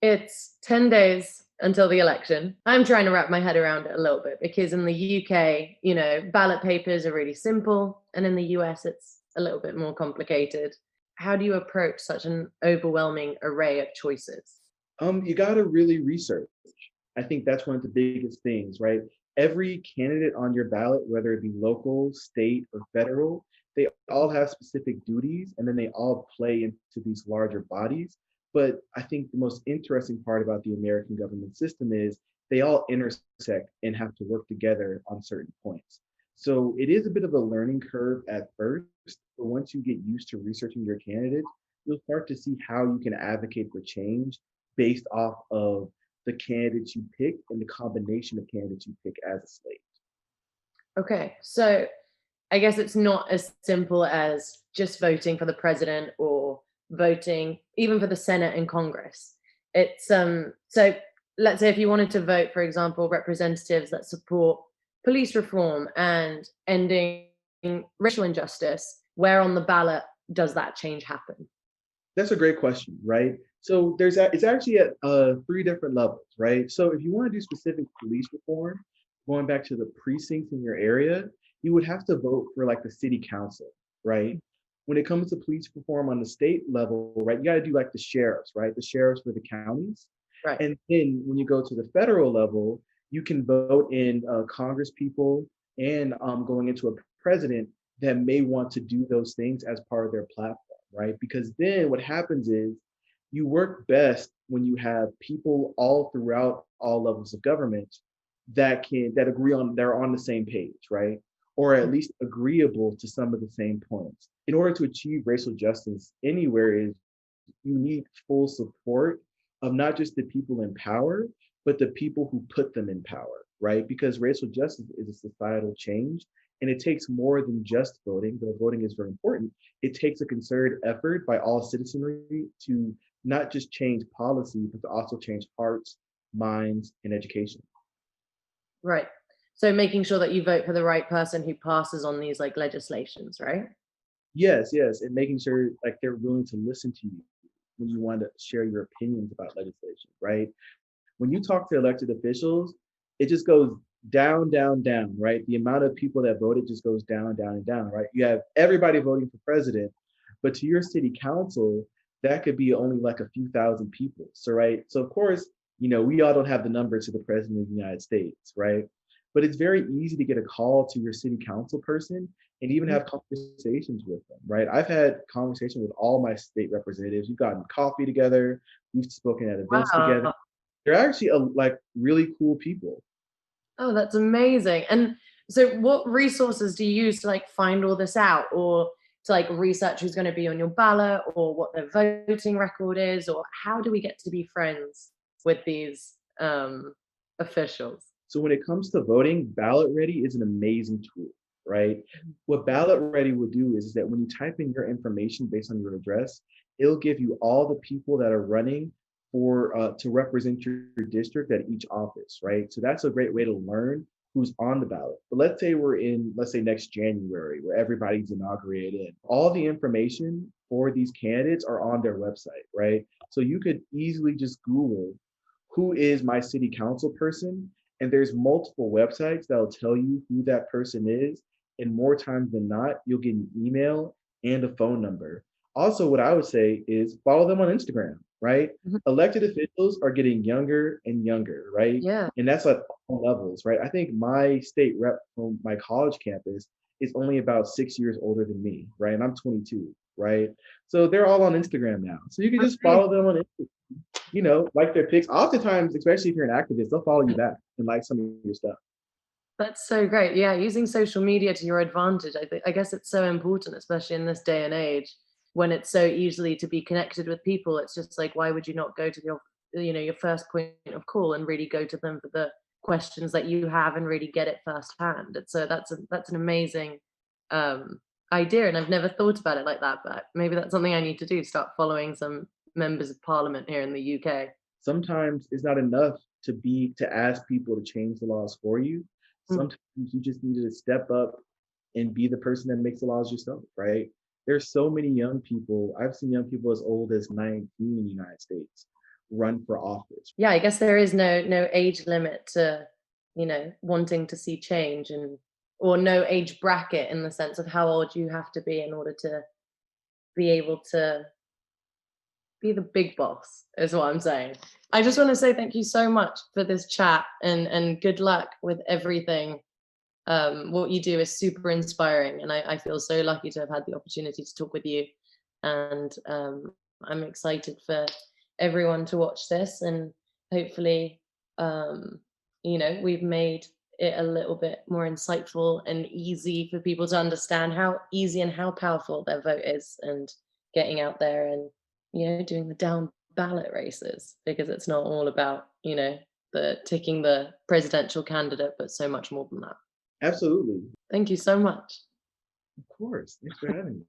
It's 10 days until the election. I'm trying to wrap my head around it a little bit because in the UK, ballot papers are really simple, and in the US, it's a little bit more complicated. How do you approach such an overwhelming array of choices? You got to really research. I think that's one of the biggest things, right? Every candidate on your ballot, whether it be local, state, or federal, they all have specific duties and then they all play into these larger bodies. But I think the most interesting part about the American government system is they all intersect and have to work together on certain points. So it is a bit of a learning curve at first, but once you get used to researching your candidates, you'll start to see how you can advocate for change based off of the candidates you pick and the combination of candidates you pick as a slate. Okay, so I guess it's not as simple as just voting for the president or voting even for the Senate and Congress. It's so let's say if you wanted to vote, for example, representatives that support police reform and ending racial injustice, where on the ballot does that change happen? That's a great question, right? So it's actually at three different levels, right? So if you want to do specific police reform, going back to the precincts in your area, you would have to vote for like the city council, right? When it comes to police reform on the state level, right, you got to do like the sheriffs, right? The sheriffs for the counties. Right. And then when you go to the federal level, you can vote in Congress people and going into a president that may want to do those things as part of their platform, right? Because then what happens is you work best when you have people all throughout all levels of government that agree on they're on the same page, right? Or at least agreeable to some of the same points. In order to achieve racial justice anywhere is you need full support of not just the people in power, but the people who put them in power, right? Because racial justice is a societal change and it takes more than just voting, though voting is very important. It takes a concerted effort by all citizenry to not just change policy, but to also change hearts, minds, and education. Right. So making sure that you vote for the right person who passes on these like legislations, right? Yes, yes, and making sure like they're willing to listen to you when you want to share your opinions about legislation, right? When you talk to elected officials, it just goes down, down, down, right? The amount of people that voted just goes down, down, and down, right? You have everybody voting for president, but to your city council, that could be only like a few thousand people. So, right. So, of course, we all don't have the number to the president of the United States, right? But it's very easy to get a call to your city council person and even Mhm. have conversations with them, right? I've had conversations with all my state representatives. We've gotten coffee together, we've spoken at events together. Wow. They're actually like really cool people. Oh, that's amazing. And so what resources do you use to like find all this out or to like research who's going to be on your ballot or what their voting record is or how do we get to be friends with these officials? So when it comes to voting, Ballot Ready is an amazing tool, right? What Ballot Ready will do is that when you type in your information based on your address, it'll give you all the people that are running for to represent your district at each office, right? So that's a great way to learn who's on the ballot. But let's say next January, where everybody's inaugurated. All the information for these candidates are on their website, right? So you could easily just Google who is my city council person, and there's multiple websites that'll tell you who that person is. And more times than not, you'll get an email and a phone number. Also, what I would say is follow them on Instagram, right? Mhm. Elected officials are getting younger and younger, right? Yeah. And that's at all levels, right? I think my state rep from my college campus is only about 6 years older than me, right? And I'm 22, right? So they're all on Instagram now. So you can just Okay. follow them on Instagram, like their pics. Oftentimes, especially if you're an activist, they'll follow you back and like some of your stuff. That's so great. Yeah, using social media to your advantage. I guess it's so important, especially in this day and age when it's so easily to be connected with people. It's just like, why would you not go to your first point of call and really go to them for the questions that you have and really get it firsthand. It's so that's an amazing um, idea, and I've never thought about it like that. But maybe that's something I need to do. Start following some members of parliament here in the UK. Sometimes it's not enough to ask people to change the laws for you. Mm. Sometimes you just need to step up and be the person that makes the laws yourself, right? There's so many young people. I've seen young people as old as 19 in the United States run for office. Yeah, I guess there is no age limit to, wanting to see change, and or no age bracket in the sense of how old you have to be in order to be able to be the big boss, is what I'm saying. I just want to say thank you so much for this chat, and good luck with everything. What you do is super inspiring, and I feel so lucky to have had the opportunity to talk with you. And I'm excited for everyone to watch this, and hopefully, we've made it a little bit more insightful and easy for people to understand how easy and how powerful their vote is, and getting out there and doing the down ballot races, because it's not all about the ticking the presidential candidate, but so much more than that. Absolutely. Thank you so much. Of course. Thanks for having me.